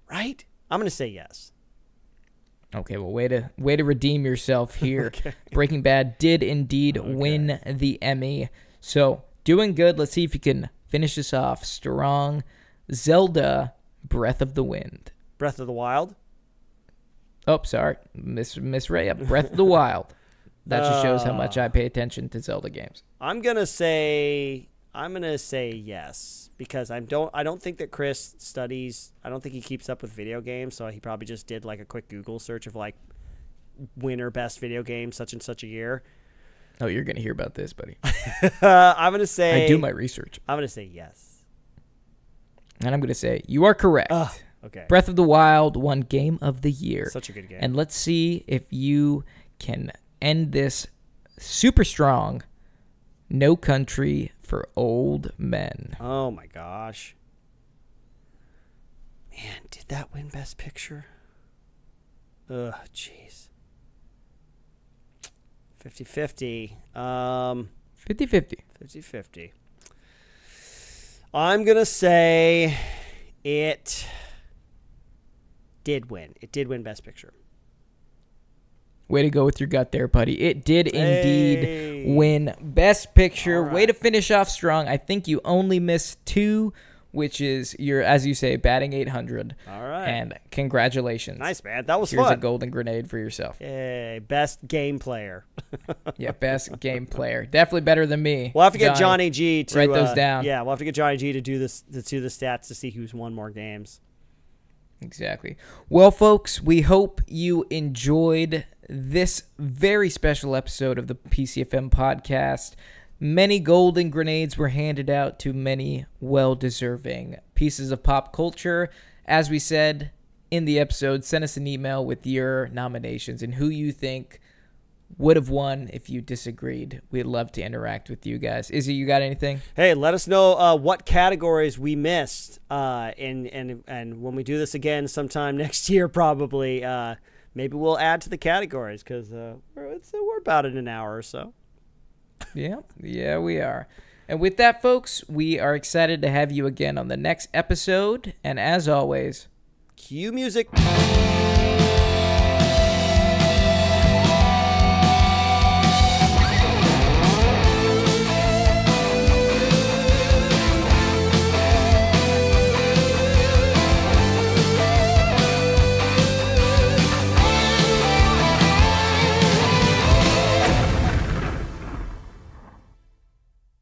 right? I'm going to say yes. Okay, well, way to redeem yourself here. Okay. Breaking Bad did indeed win the Emmy. So, doing good. Let's see if you can finish this off strong. Zelda, Breath of the Wind. Breath of the Wild. Oh, sorry. Miss Ray. Breath of the Wild. That just shows how much I pay attention to Zelda games. I'm gonna say yes because I don't think that Chris studies. I don't think he keeps up with video games, so he probably just did like a quick Google search of like winner best video game such and such a year. Oh, you're gonna hear about this, buddy. I'm gonna say I do my research, I'm gonna say yes, and I'm gonna say you are correct. Okay. Breath of the Wild won Game of the Year. Such a good game. And let's see if you can end this super strong. No Country for Old Men. Oh my gosh. Man, did that win Best Picture? Ugh, jeez. 50-50. 50-50. 50-50. I'm going to say it did win. It did win Best Picture. Way to go with your gut there, buddy. It did indeed win Best Picture. All right. Way to finish off strong. I think you only missed 2, which is your, as you say, batting 800. All right. And congratulations. Nice, man. That was Here's fun. a golden grenade for yourself. Yay. Best game player. Yeah, best game player. Definitely better than me. We'll have to get Johnny G to write those down. Yeah, we'll have to get Johnny G to do this, to do the stats to see who's won more games. Exactly. Well, folks, we hope you enjoyed this very special episode of the PCFM podcast. Many golden grenades were handed out to many well-deserving pieces of pop culture. As we said in the episode, send us an email with your nominations and who you think would have won if you disagreed. We'd love to interact with you guys. Izzy, you got anything? Hey, let us know what categories we missed, and when we do this again sometime next year, probably, maybe we'll add to the categories because we're about in an hour or so. Yeah, we are. And with that, folks, we are excited to have you again on the next episode. And as always, Cue music.